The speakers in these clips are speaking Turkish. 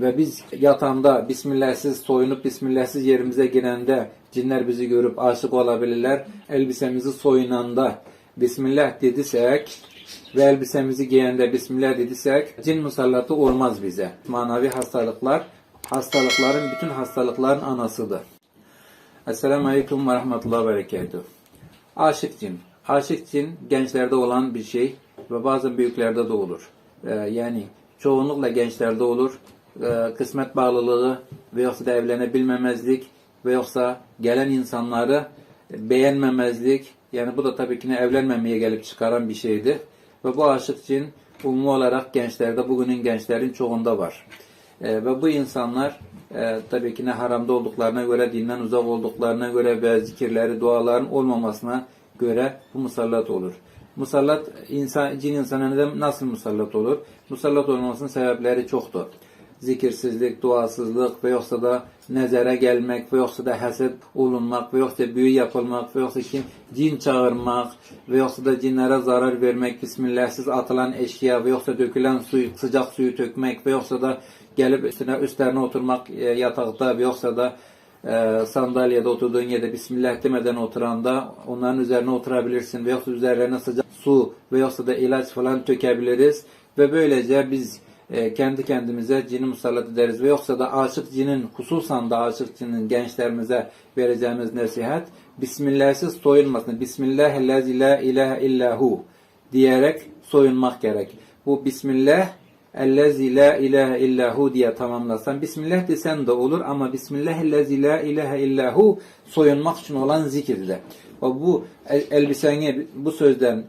Ve biz yatağında Bismillahsız soyunup Bismillahsız yerimize girende cinler bizi görüp aşık olabilirler. Elbisemizi soyunanda Bismillah dediysek ve elbisemizi giyende Bismillah dediysek cin musallatı olmaz bize. Manevi hastalıklar, hastalıkların, bütün hastalıkların anasıdır. Esselamu Aleyküm ve Rahmetullahi ve Berekatuhu. Aşık cin. Aşık cin gençlerde olan bir şey ve bazen büyüklerde de olur. Yani çoğunlukla gençlerde olur. Kısmet bağlılığı ve yoksa da evlenebilmemezlik ve yoksa gelen insanları beğenmemezlik. Yani bu da tabii ki evlenmemeye gelip çıkaran bir şeydir. Ve bu aşık cin umumi olarak gençlerde, bugünün gençlerin çoğunda var. Ve bu insanlar tabii ki haramda olduklarına göre, dinden uzak olduklarına göre ve zikirleri, duaların olmamasına göre bu musallat olur. Musallat, cin insana nasıl musallat olur? Musallat olmasının sebepleri çoktur. Zikirsizlik, duasızlık ve yoksa da nezere gelmek ve yoksa da haset olunmak ve yoksa büyü yapılmak ve yoksa cin çağırmak ve yoksa da cinlere zarar vermek, Bismillahsız atılan eşya ve yoksa dökülen suyu, sıcak suyu dökmek ve yoksa da gelip üstlerine oturmak yatakta ve yoksa da sandalyede oturduğun yerde Bismillah demeden oturanda onların üzerine oturabilirsin ve yoksa üzerlerine sıcak su ve yoksa da ilaç falan dökebiliriz ve böylece biz kendi kendimize cini musallat ederiz ve yoksa da aşık cinin, hususan da aşık cinin gençlerimize vereceğimiz nasihat Bismillahsız soyunmasın. Bismillahillezî la ilahe illahu diyerek soyunmak gerek. Bu Bismillah ellezî la ilahe illahu diye tamamlasan, Bismillah desen de olur ama Bismillahillezî la ilahe illahu soyunmak için olan zikirdir. Ve bu elbiseni bu sözden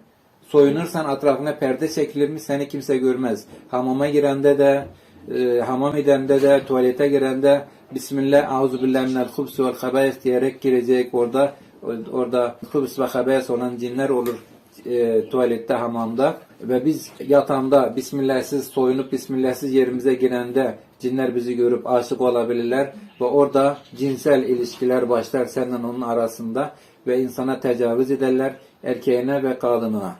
soyunursan etrafına perde çekilir mi seni kimse görmez. Hamama girende de, hamam edende de, tuvalete girende Bismillah, Euzubillahimine'l-hubs vel habâis diyerek girecek. Orada hubs ve habâis olan cinler olur tuvalette, hamamda. Ve biz yatağında Bismillahsız soyunup Bismillahsız yerimize girende cinler bizi görüp aşık olabilirler. Ve orada cinsel ilişkiler başlar seninle onun arasında ve insana tecavüz ederler, erkeğine ve kadınına.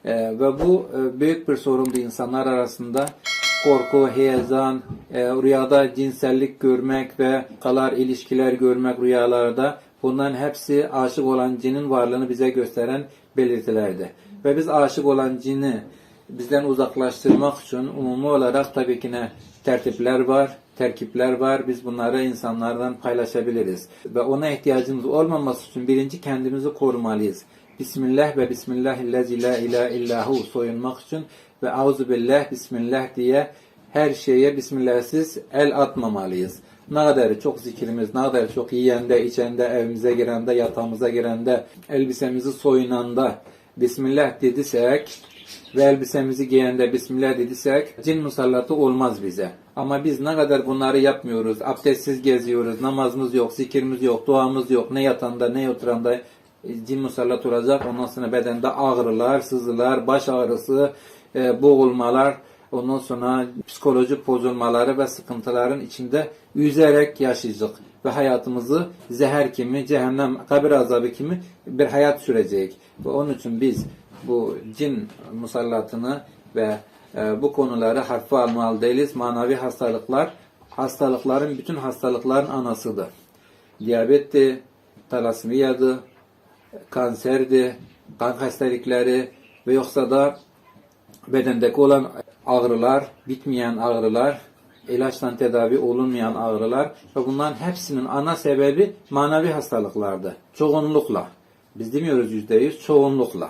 Ve bu büyük bir sorundu insanlar arasında. Korku, heyecan, rüyada cinsellik görmek ve kalar ilişkiler görmek rüyalarda, bunların hepsi aşık olan cinin varlığını bize gösteren belirtilerdi. Ve biz aşık olan cini bizden uzaklaştırmak için umumi olarak tabii ki tertipler var, terkipler var. Biz bunları insanlardan paylaşabiliriz. Ve ona ihtiyacımız olmaması için birinci kendimizi korumalıyız. Bismillah ve Bismillahillezî la ilahe illahu soyunmak için ve Euzubillah, Bismillah diye her şeye Bismillahsız el atmamalıyız. Ne kadar çok zikrimiz, ne kadar çok yiyende, içende, evimize girende, yatağımıza girende, elbisemizi soyunanda Bismillah dediysek ve elbisemizi giyende Bismillah dediysek cin musallatı olmaz bize. Ama biz ne kadar bunları yapmıyoruz, abdestsiz geziyoruz, namazımız yok, zikrimiz yok, duamız yok, ne yatanda ne oturanda cin musallat olacak. Ondan sonra bedende ağrılar, sızılar, baş ağrısı, boğulmalar, ondan sonra psikolojik bozulmaları ve sıkıntıların içinde yüzerek yaşayacak. Ve hayatımızı zehir kimi, cehennem, kabir azabı kimi bir hayat sürecek. Ve onun için biz bu cin musallatını ve bu konuları hafife almalı değiliz. Manevi hastalıklar, hastalıkların, bütün hastalıkların anasıdır. Diyabetti, talasmiyadı, kanserdi, kan hastalıkları ve yoksa da bedendeki olan ağrılar, bitmeyen ağrılar, ilaçtan tedavi olunmayan ağrılar ve bunların hepsinin ana sebebi manevi hastalıklardı. Çoğunlukla. Biz demiyoruz %100, çoğunlukla.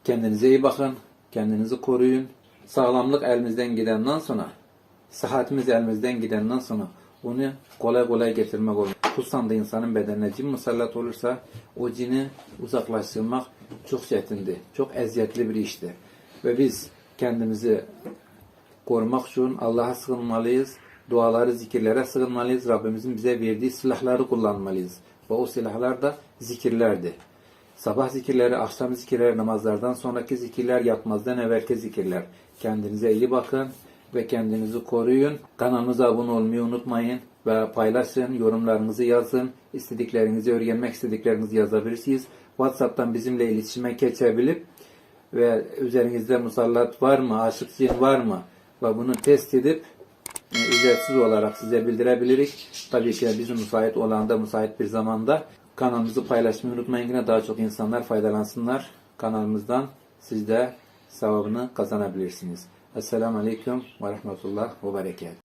Kendinize iyi bakın, kendinizi koruyun. Sağlamlık elimizden gidenden sonra, sıhhatimiz elimizden gidenden sonra onu kolay kolay getirmek olmaz. Hususan da insanın bedenine cin musallat olursa o cini uzaklaştırmak çok çetindi. Çok eziyetli bir işti. Ve biz kendimizi korumak için Allah'a sığınmalıyız. Duaları, zikirlere sığınmalıyız. Rabbimizin bize verdiği silahları kullanmalıyız. Ve o silahlar da zikirlerdi. Sabah zikirleri, akşam zikirleri, namazlardan sonraki zikirler, yatmazdan evvelki zikirler. Kendinize iyi bakın ve kendinizi koruyun. Kanalımıza abone olmayı unutmayın ve paylaşın, yorumlarınızı yazın. İstediklerinizi, öğrenmek istediklerinizi yazabilirsiniz. WhatsApp'tan bizimle iletişime geçebilip ve üzerinizde musallat var mı, aşık cin var mı ve bunu test edip ücretsiz olarak size bildirebiliriz. Tabii ki bizim müsait olanda, müsait bir zamanda kanalımızı paylaşmayı unutmayın. Yine daha çok insanlar faydalansınlar kanalımızdan. Siz de sevabını kazanabilirsiniz. Esselamu Aleyküm ve Rahmetullah ve Berekat.